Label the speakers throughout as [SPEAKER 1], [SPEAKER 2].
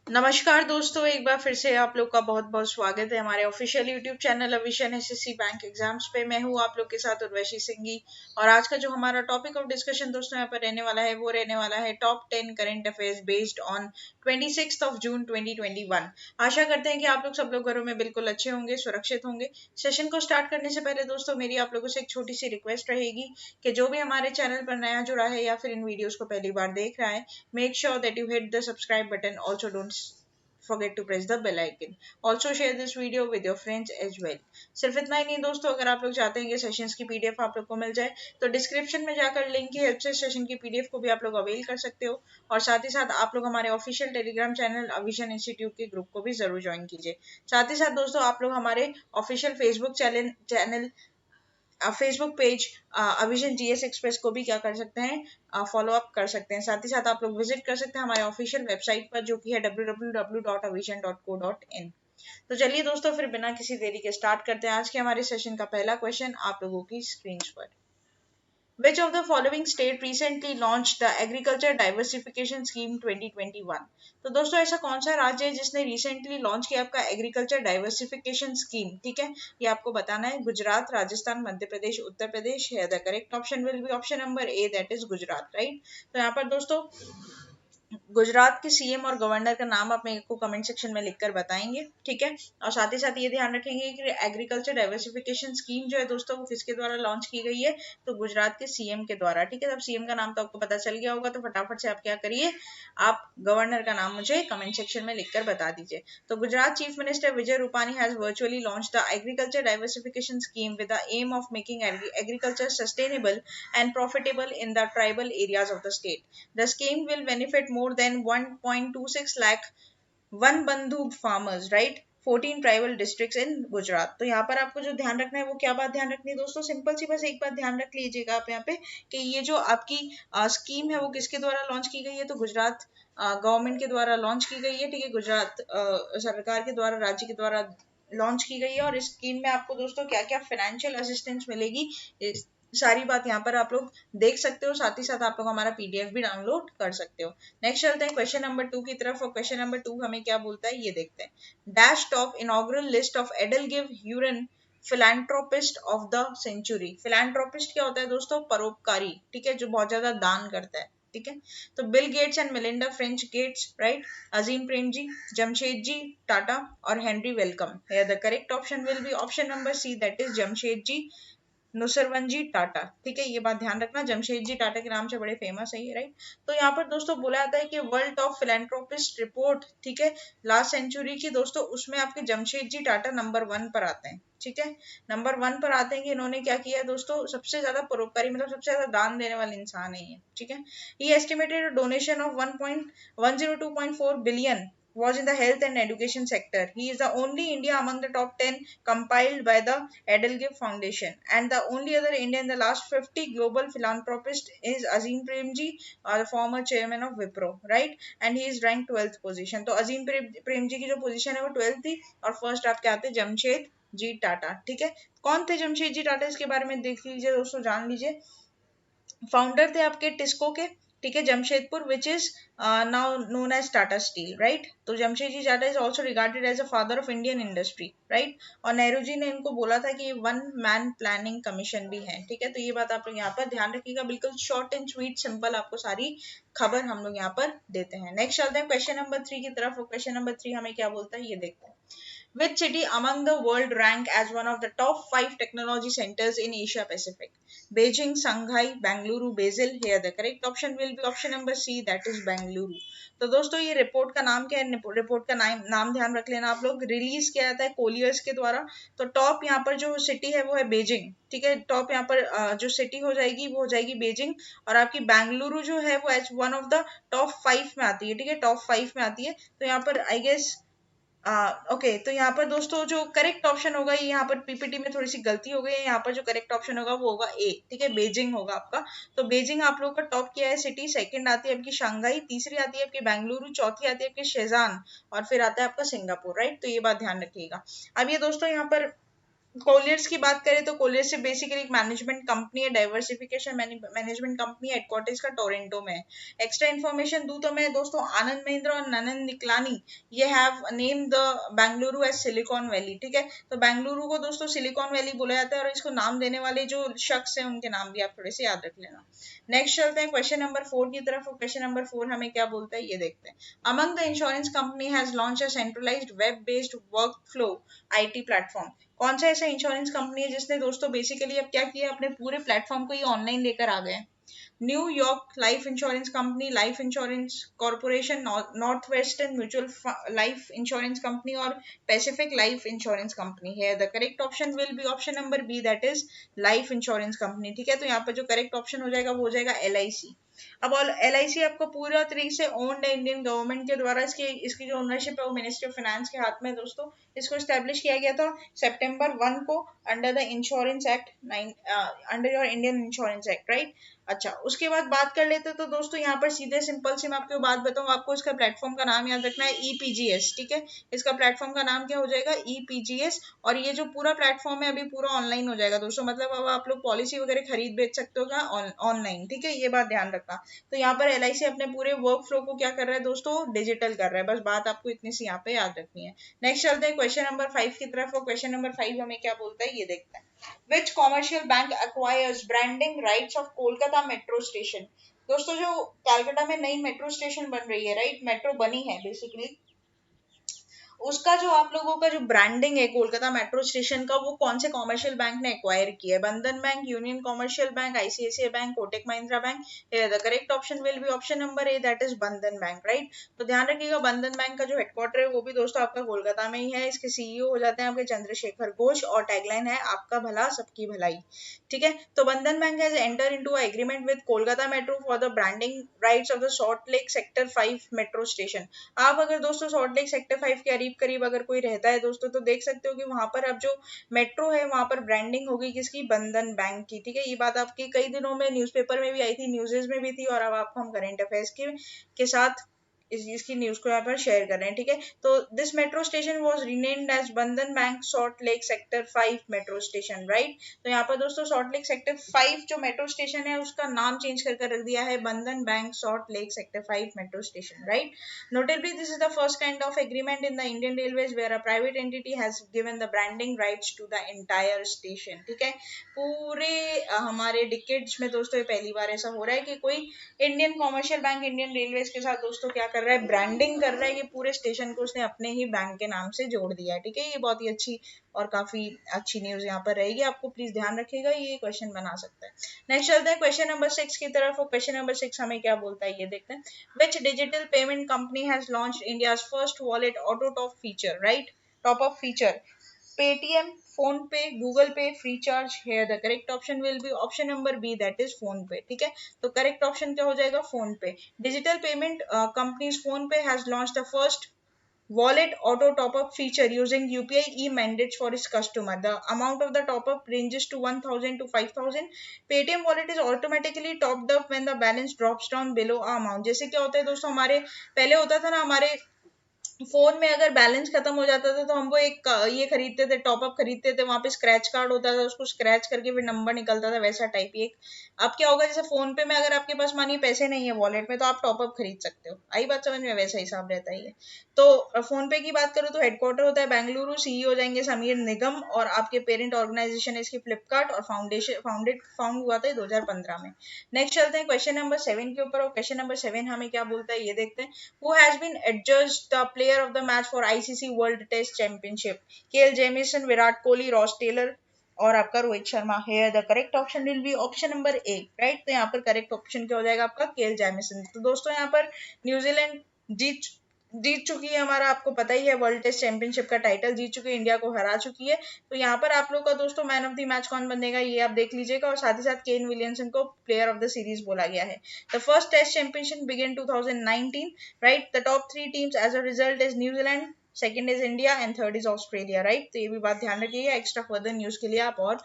[SPEAKER 1] नमस्कार दोस्तों, एक बार फिर से आप लोग का बहुत बहुत स्वागत है हमारे official YouTube channel Avision SSC bank exams पे। मैं हूँ आप लोग के साथ उर्वशी सिंघी। और आज का जो हमारा टॉपिक ऑफ डिस्कशन दोस्तों यहाँ पर रहने वाला है वो रहने वाला है top 10 current affairs based on 26 जून 2021। आशा करते हैं कि आप लोग सब लोग घरों में बिल्कुल अच्छे होंगे, सुरक्षित होंगे। सेशन को स्टार्ट करने से पहले दोस्तों मेरी आप लोगों से एक छोटी सी रिक्वेस्ट रहेगी कि जो भी हमारे चैनल पर नया जुड़ा है या फिर इन वीडियोस को पहली बार देख रहा है, make sure that you hit the subscribe button. Also, don't forget to press the bell icon. Also, share this video with your friends as well. सिर्फ इतना ही नहीं दोस्तों, अगर आप लोग चाहते हैं कि सेशंस की पीडीएफ आप लोग को मिल जाए तो डिस्क्रिप्शन में जाकर लिंक की हेल्प से सेशन की पीडीएफ को भी आप लोग अवेल कर सकते हो। और साथ ही साथ आप लोग हमारे official Telegram channel Avishan institute के ग्रुप को भी जरूर ज्वाइन कीजिए। साथ ही साथ दोस्तों आप लोग हमारे official Facebook channel Facebook page Avision GS express को भी क्या कर सकते हैं, फॉलो अप कर सकते हैं। साथ ही साथ आप लोग विजिट कर सकते हैं हमारे ऑफिशियल वेबसाइट पर जो कि है www.avision.co.in। तो चलिए दोस्तों, फिर बिना किसी देरी के स्टार्ट करते हैं आज के हमारे सेशन का पहला क्वेश्चन आप लोगों की स्क्रीन पर। Which of the following state recently launched the Agriculture Diversification Scheme 2021? तो दोस्तों ऐसा कौन सा राज्य है जिसने रिसेंटली लॉन्च किया आपका एग्रीकल्चर डाइवर्सिफिकेशन स्कीम? ठीक है, ये आपको बताना है। गुजरात, राजस्थान, मध्य प्रदेश, उत्तर प्रदेश है। The correct option will be option number A, that is Gujarat, right. तो यहाँ पर दोस्तों गुजरात के सीएम और गवर्नर का नाम आप मेरे को कमेंट सेक्शन में लिखकर बताएंगे, ठीक है। और साथ ही साथ ये ध्यान रखेंगे कि एग्रीकल्चर डाइवर्सिफिकेशन स्कीम जो है दोस्तों वो किसके द्वारा लॉन्च की गई है, तो गुजरात के सीएम के द्वारा, ठीक है। अब सीएम का नाम तो आपको पता चल गया होगा, तो फटाफट से आप क्या करिए, आप गवर्नर का नाम मुझे कमेंट सेक्शन में लिखकर बता दीजिए। तो Gujarat chief minister Vijay Rupani has virtually launch the agriculture diversification scheme with the aim of making agriculture sustainable and profitable in the tribal areas of the state. The scheme will benefit more than 1.26 lakh one बंधु farmers, right? 14 tribal districts इन गुजरात। तो यहाँ पर आपको जो ध्यान रखना है वो क्या बात ध्यान रखनी है दोस्तों, सिंपल सी बस एक बात ध्यान रख लीजिएगा आप यहाँ पे कि ये जो आपकी स्कीम है वो किसके द्वारा लॉन्च की गई है, तो गुजरात गवर्नमेंट के द्वारा लॉन्च की गई है, ठीक है। गुजरात सरकार के द्वारा, राज्य के द्वारा लॉन्च की गई है। और इस स्कीम में आपको दोस्तों क्या क्या फाइनेंशियल असिस्टेंस मिलेगी, सारी बात यहाँ पर आप लोग देख सकते हो। साथ ही साथ आप लोग हमारा पीडीएफ भी डाउनलोड कर सकते हो। नेक्स्ट चलते हैं क्वेश्चन नंबर 2 की तरफ। और क्वेश्चन नंबर 2 हमें क्या बोलता है ये देखते हैं। Dash top inaugural list of EdelGive Hurun philanthropist of the century. Philanthropist क्या होता है दोस्तों, परोपकारी, ठीक है, जो बहुत ज्यादा दान करता है, ठीक है। तो Bill Gates and Melinda French Gates, right, Azim Premji, Jamsetji Tata और Henry Wellcome. The correct option will be option number C, that is Jamsetji Nusserwanji Tata, ठीक है। ये बात ध्यान रखना, जमशेद जी टाटा के नाम से बड़े फेमस है ये, राइट। तो यहाँ पर दोस्तों बोला जाता है कि वर्ल्ड ऑफ फिलैंथ्रोपिस्ट रिपोर्ट, ठीक है, लास्ट सेंचुरी की दोस्तों, उसमें आपके जमशेद जी टाटा नंबर 1 पर आते हैं, ठीक है। नंबर 1 पर आते हैं कि इन्होंने क्या किया है दोस्तों, सबसे ज्यादा परोपकारी, मतलब सबसे ज्यादा दान देने वाले इंसान है ये, ठीक है। He estimated donation of 1.102.4 billion was in the health and education sector. He is the only India among the top 10 compiled by the Edelgive Foundation, and the only other India in the last 50 global philanthropist is Azim Premji, the former chairman of Wipro, right? And he is ranked 12th position. तो अजीम प्रेमजी की जो position है वो 12th थी, और first आपके आते जमशेद जी टाटा, ठीक है। कौन थे जमशेद जी टाटा, इसके बारे में देख लीजिए दोस्तों, जान लीजिए। फाउंडर थे आपके टिस्को के, ठीक है, Jamshedpur, which is now known as Tata steel, right. तो Jamshed ji Tata is also regarded as a father of Indian industry, right. और नेहरू जी ने इनको बोला था कि वन मैन प्लानिंग कमीशन भी है, ठीक है। तो ये बात आप लोग यहाँ पर ध्यान रखिएगा, बिल्कुल शॉर्ट एंड स्वीट सिंपल आपको सारी खबर हम लोग यहाँ पर देते हैं। नेक्स्ट चलते हैं क्वेश्चन नंबर 3 की तरफ। क्वेश्चन नंबर 3 हमें क्या बोलता है ये देखते हैं। Which city among the world rank as one of the top 5 technology centers in Asia Pacific? Beijing, Shanghai, Bangalore, Basel. Here the correct option will be option number C, that is Bangalore. तो दोस्तों ये report का नाम क्या है, report का नाम ध्यान रख लेना आप लोग। रिलीज किया जाता है कोलियर्स के द्वारा। तो टॉप यहाँ पर जो सिटी है वो है बेजिंग, ठीक है। टॉप यहाँ पर जो सिटी हो जाएगी वो हो जाएगी बेजिंग। और आपकी बेंगलुरु जो है वो as one of the top 5 में आती है, ठीक है, टॉप 5 में आती है। तो यहाँ पर आई गेस ओके, तो यहाँ पर दोस्तों जो करेक्ट ऑप्शन होगा, ये यहाँ पर पीपीटी में थोड़ी सी गलती हो गई है, यहाँ पर जो करेक्ट ऑप्शन होगा वो होगा ए, ठीक है, बेजिंग होगा आपका। तो बेजिंग आप लोगों का टॉप किया है सिटी, सेकंड आती है आपकी शंघाई, तीसरी आती है आपकी बेंगलुरु, चौथी आती है आपकी शेजान, और फिर आता है आपका सिंगापुर, राइट। तो ये बात ध्यान रखिएगा। अब ये दोस्तों यहाँ पर कोलियर्स की बात करें तो कोलियर्स से बेसिकली एक मैनेजमेंट कंपनी है, डाइवर्सिफिकेशन मैनेजमेंट कंपनी, हेडक्वार्टर्स का टोरंटो में है। एक्स्ट्रा इन्फॉर्मेशन दूं तो मैं दोस्तों आनंद महिंद्रा और ननन निकलानी ये have name the Bengaluru as Silicon Valley, ठीक है। तो बेंगलुरु को दोस्तों सिलिकॉन वैली बोला जाता है और इसको नाम देने वाले जो शख्स है उनके नाम भी आप थोड़े से याद रख लेना। नेक्स्ट चलते हैं क्वेश्चन नंबर 4 की तरफ। क्वेश्चन नंबर 4 हमें क्या बोलता है ये देखते हैं। Among the insurance company has launch a centralised web based work flow IT platform. कौन सा ऐसा इंश्योरेंस कंपनी है जिसने दोस्तों बेसिकली अब क्या किया, अपने पूरे प्लेटफॉर्म को ये ऑनलाइन लेकर आ गए। New York Life insurance Company, Life Insurance Corporation, North Western Mutual Life insurance Company और पैसिफिक लाइफ इंश्योरेंस कंपनी है। The correct option will be option number B, that is life insurance company, ठीक है। तो यहाँ पर जो करेक्ट ऑप्शन हो जाएगा वो हो जाएगा LIC। अब LIC आपको पूरा तरीके से ओन्ड है इंडियन गवर्नमेंट के द्वारा। इसकी जो ओनरशिप है वो मिनिस्ट्री ऑफ फाइनेंस के हाथ में है दोस्तों। इसको स्टैब्लिश किया गया था सितंबर 1 को under the insurance act 9, under your Indian insurance act, right. अच्छा, उसके बाद बात कर लेते तो दोस्तों यहाँ पर सीधे सिंपल से मैं आपको बात बताऊँ, आपको इसका प्लेटफॉर्म का नाम याद रखना है EPGS, ठीक है। इसका प्लेटफॉर्म का नाम क्या हो जाएगा, EPGS। और ये जो पूरा प्लेटफॉर्म है अभी पूरा ऑनलाइन हो जाएगा दोस्तों, मतलब अब आप लोग पॉलिसी वगैरह खरीद बेच सकते हो ऑनलाइन, ठीक है। ये बात ध्यान रखना। तो यहाँ पर LIC अपने पूरे वर्क फ्लो को क्या कर रहा है दोस्तों, डिजिटल कर रहा है। बस बात आपको इतनी सी यहाँ पे याद रखनी है। नेक्स्ट चलते हैं क्वेश्चन नंबर 5 की तरफ। क्वेश्चन नंबर 5 हमें क्या बोलता है ये देखते हैं। Which commercial bank acquires branding rights of Kolkata metro station? दोस्तों जो कलकत्ता में नई मेट्रो स्टेशन बन रही है, राइट, मेट्रो बनी है बेसिकली, उसका जो आप लोगों का जो ब्रांडिंग है कोलकाता मेट्रो स्टेशन का, वो कौन से कॉमर्शियल बैंक ने एक्वायर किया है? बंधन bank, union commercial bank, ICICI bank, Kotak Mahindra bank. The correct option will be option number A, that is बंधन बैंक, राइट। तो ध्यान रखिएगा बंधन बैंक का जो हेडक्वार्टर है वो भी दोस्तों आपका कोलकाता में ही है। इसके CEO हो जाते हैं आपके चंद्रशेखर घोष और टैगलाइन है आपका भला सबकी भलाई, ठीक है। तो बंधन bank has enter into agreement with Kolkata metro for the branding rights of the salt Lake sector 5 metro station. आप अगर दोस्तों सॉल्ट लेक सेक्टर 5 के करीब अगर कोई रहता है दोस्तों तो देख सकते हो कि वहां पर अब जो मेट्रो है वहां पर ब्रांडिंग होगी किसकी, बंधन बैंक की, ठीक है। ये बात आपकी कई दिनों में न्यूज़पेपर में भी आई थी, न्यूज़ेस में भी थी, और अब आपको हम करंट अफेयर्स के साथ इसकी न्यूज को यहाँ पर शेयर कर रहे हैं, ठीक है। तो this metro station was renamed as Bandhan bank Salt Lake sector 5 metro station, right. तो यहाँ पर दोस्तों सॉल्ट लेक सेक्टर 5 जो मेट्रो स्टेशन है उसका नाम चेंज कर रख दिया है बंधन bank Salt Lake sector 5 metro station, right. Notably, this is the first kind of agreement in the Indian Railways where a private entity has given the branding rights to the entire station, ठीक है। पूरे हमारे decades में दोस्तों ये पहली बार ऐसा हो रहा है कि कोई Indian commercial bank Indian railways के साथ दोस्तों क्या कर रहा है, ब्रांडिंग कर रहा है कि पूरे स्टेशन को उसने अपने ही बैंक के नाम से जोड़ दिया है, ठीक है। ये बहुत ही अच्छी और काफी अच्छी न्यूज यहाँ पर रहेगी, आपको प्लीज ध्यान रखिएगा, ये क्वेश्चन बना सकता है। नेक्स्ट चलते हैं क्वेश्चन नंबर 6 की तरफ। और क्वेश्चन नंबर 6 हमें क्या बोलता है ये देखते हैं। Which digital payment company has launched India's first wallet auto top feature, right? Top up feature. Paytm, PhonePe, Google Pay, Freecharge. Here the correct option will be option number B, that is PhonePe, ठीक है। तो correct option क्या हो जाएगा, PhonePe। Digital payment companies PhonePe has launched the first wallet auto top up feature using UPI e-mandates for its customer. The amount of the top up ranges to 1000 to 5000. Paytm wallet is automatically topped up when the balance drops down below a amount. जैसे क्या होता है दोस्तों, हमारे पहले होता था ना, हमारे फोन में अगर बैलेंस खत्म हो जाता था तो हम वो एक ये खरीदते थे, टॉपअप खरीदते थे, वहां पे स्क्रैच कार्ड होता था, उसको स्क्रैच करके फिर नंबर निकलता था, वैसा टाइप ही एक। अब क्या होगा, जैसे फोन पे में अगर आपके पास मानिए पैसे नहीं है वॉलेट में तो आप टॉपअप खरीद सकते हो, आई बात समझ में, वैसा हिसाब रहता ही है। तो फोन पे की बात करूँ तो हेडक्वार्टर होता है बेंगलुरु, CEO हो जाएंगे समीर निगम, और आपके पेरेंट ऑर्गेनाइजेशन है इसकी फ्लिपकार्ट, और फाउंड हुआ था 2015 में। नेक्स्ट चलते हैं क्वेश्चन नंबर 7 के ऊपर। और क्वेश्चन नंबर 7 हमें क्या बोलता है ये देखते हैं। Who has been adjudged the player of the match for ICC World Test Championship? KL Jamieson, Virat Kohli, Ross Taylor और आपका Rohit Sharma. Here the correct option will be option number A, right. तो यहाँ पर करेक्ट ऑप्शन क्या हो जाएगा आपका, केएल जैमिसन। तो दोस्तों यहाँ पर न्यूजीलैंड जीत चुकी है, हमारा आपको पता ही है, वर्ल्ड टेस्ट चैंपियनशिप का टाइटल जीत चुकी है, इंडिया को हरा चुकी है। तो यहाँ पर आप लोग का दोस्तों मैन ऑफ द मैच कौन बनेगा ये आप देख लीजिएगा, और साथ ही साथ केन विलियमसन को प्लेयर ऑफ द सीरीज बोला गया है। The first test championship began 2019, right. The top 3 teams as a result is New Zealand, second is India and third is Australia, right. तो ये भी बात ध्यान रखिएगा। एक्स्ट्रा फर्दर न्यूज के लिए आप और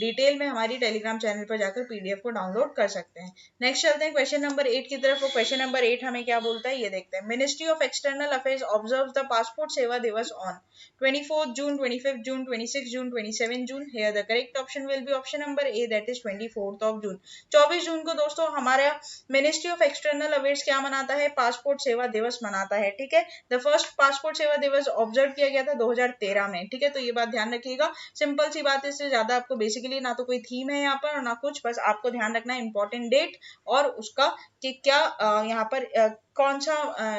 [SPEAKER 1] डिटेल में हमारी टेलीग्राम चैनल पर जाकर पीडीएफ को डाउनलोड कर सकते हैं। नेक्स्ट चलते हैं क्वेश्चन नंबर 8 की तरफ। वो क्वेश्चन नंबर 8 हमें क्या बोलता है ये देखते हैं। Ministry of external affairs observe the passport सेवा दिवस on 24th June, 25th June, 26th June, 27th June. Here the correct option will be option number A, that is 24th of June. 24 जून को दोस्तों हमारा मिनिस्ट्री ऑफ एक्सटर्नल अफेयर्स क्या मनाता है, passport सेवा दिवस मनाता है, ठीक है। द फर्स्ट पासपोर्ट सेवा दिवस ऑब्जर्व किया गया था 2013 में, ठीक है। तो ये बात ध्यान रखिएगा। सिंपल सी बात है, इससे ज्यादा आपको बेसिकली ना तो कोई थीम है यहाँ पर और ना कुछ, बस आपको ध्यान रखना है इंपॉर्टेंट डेट और उसका कि क्या यहाँ पर कौन सा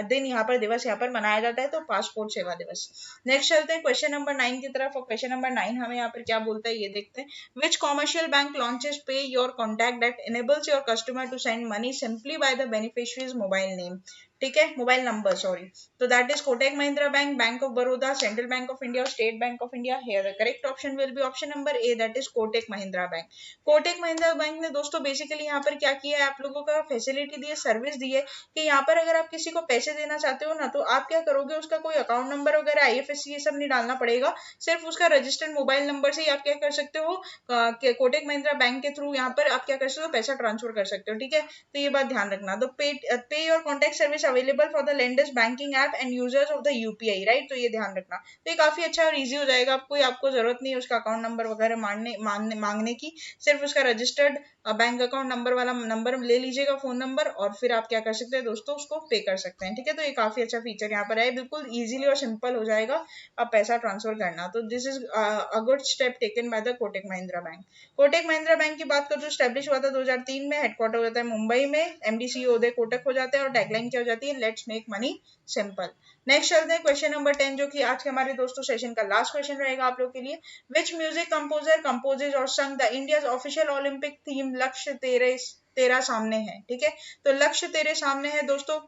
[SPEAKER 1] दिन यहाँ पर दिवस यहाँ पर मनाया जाता है, तो पासपोर्ट सेवा दिवस। नेक्स्ट चलते हैं क्वेश्चन नंबर 9 की तरफ। और क्वेश्चन नंबर 9 हमें यहाँ पर क्या बोलता है ये देखते हैं। विच कॉमर्शियल बैंक लॉन्चेस पे your contact that enables your customer to send money simply by the beneficiary's mobile name, ठीक है, मोबाइल नंबर, सॉरी। तो that is Kotak Mahindra bank, bank of Baroda, central bank of India और state bank of India. Here the correct option will be option number A, that is Kotak Mahindra bank. Kotak Mahindra bank ने दोस्तों basically यहाँ पर क्या किया है, आप लोगों का फैसिलिटी दी है, सर्विस दी है कि यहाँ पर अगर आप किसी को पैसे देना चाहते हो ना, तो आप क्या करोगे, उसका कोई अकाउंट नंबर वगैरह आईएफएससी ये सब नहीं डालना पड़ेगा, सिर्फ उसका रजिस्टर्ड मोबाइल नंबर से ही आप क्या कर सकते हो, कोटक महिंद्रा बैंक के थ्रू यहाँ पर आप क्या कर सकते हो, पैसा ट्रांसफर कर सकते हो, ठीक है। तो ये बात ध्यान रखना। तो पे your contact service available for the lenders banking app and users of the UPI, right. तो ये ध्यान रखना। तो ये काफी अच्छा और इजी हो जाएगा, आपको जरूरत नहीं है उसका अकाउंट नंबर वगैरह मांगने की, सिर्फ उसका रजिस्टर्ड बैंक अकाउंट नंबर वाला नंबर ले लीजिएगा, फोन नंबर, और फिर आप क्या कर सकते हैं दोस्तों, उसको पे कर सकते हैं, ठीक है। तो ये काफी अच्छा फीचर यहाँ पर है, बिल्कुल इजीली और सिंपल हो जाएगा अब पैसा ट्रांसफर करना। तो this is a good step taken by the Kotak Mahindra bank. Kotak Mahindra bank की बात करो तो स्टैब्लिश हुआ था 2003 में, हेडक्वार्टर हो जाता है मुंबई में, एमडी सीईओ उदय कोटक हो जाते हैं और टैगलाइन क्या हो जाती है, let's make money simple. Next चलते हैं क्वेश्चन नंबर 10, जो कि आज के हमारे दोस्तों सेशन का लास्ट क्वेश्चन रहेगा आप लोग के लिए। विच म्यूजिक कंपोजर कंपोजेज और संग the India's official Olympic theme लक्ष्य तेरा सामने है, ठीक है। तो लक्ष्य तेरे सामने है दोस्तों,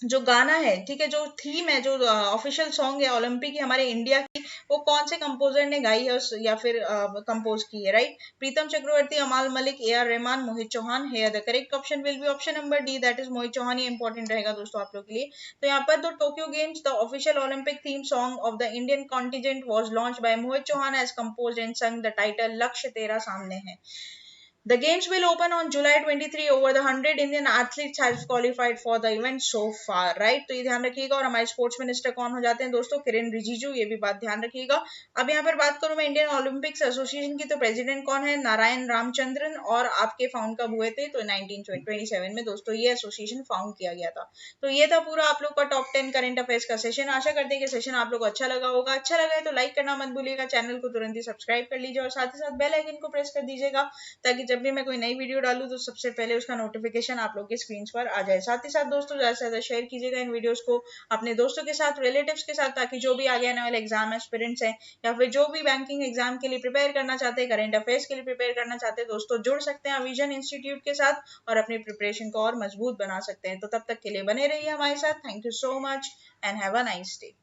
[SPEAKER 1] जो गाना है, ठीक है, जो थीम है, जो ऑफिशियल सॉन्ग है ओलंपिक की हमारे इंडिया की, वो कौन से कंपोजर ने गाई है या फिर कंपोज की है, right. Pritam Chakraborty, Amaal Mallik, A R Rahman, Mohit Chauhan. है the correct option will be option number D, that is Mohit Chauhan. ये इंपॉर्टेंट रहेगा दोस्तों आप लोग के लिए। तो यहाँ पर तो Tokyo games the official Olympic theme song of the Indian contingent was launch by Mohit Chauhan as compose and sung the title Lakshya Tera सामने है। The games will open on July 23. Over the 100 Indian athletes have qualified for the event so far, right? तो ये ध्यान रखिएगा। और हमारे sports minister कौन हो जाते हैं दोस्तों, किरेन रिजिजू, ये भी बात ध्यान रखिएगा। अब यहाँ पर बात करूं मैं इंडियन ओलंपिक्स एसोसिएशन की, तो प्रेसिडेंट कौन है, नारायण रामचंद्रन, और आपके फाउंड कब हुए थे, तो 1927 में दोस्तों ये एसोसिएशन फाउंड किया गया था। तो ये था पूरा आप लोग का टॉप 10 करंट अफेयर्स का सेशन। आशा करते हैं कि सेशन आप लोग को अच्छा लगा होगा। अच्छा लगा है तो लाइक करना मत भूलिएगा, चैनल को तुरंत ही सब्सक्राइब कर लीजिए और साथ ही साथ बेल आइकन को प्रेस कर दीजिएगा, ताकि जब भी मैं कोई नई वीडियो डालूं तो सबसे पहले उसका नोटिफिकेशन आप लोग के स्क्रीन पर आ जाए। साथ ही साथ दोस्तों ज्यादा से ज्यादा शेयर कीजिएगा इन वीडियोस को अपने दोस्तों के साथ, रिलेटिव्स के साथ, ताकि जो भी आगे आने वाले एग्जाम एस्पिरेंट्स हैं या फिर जो भी बैंकिंग एग्जाम के लिए प्रिपेयर करना चाहते हैं, करंट अफेयर्स के लिए प्रिपेयर करना चाहते हैं, दोस्तों जुड़ सकते हैं विजन इंस्टीट्यूट के साथ और अपनी प्रिपरेशन को और मजबूत बना सकते हैं। तो तब तक के लिए बने रहिए हमारे साथ। Thank you so much and have a nice day.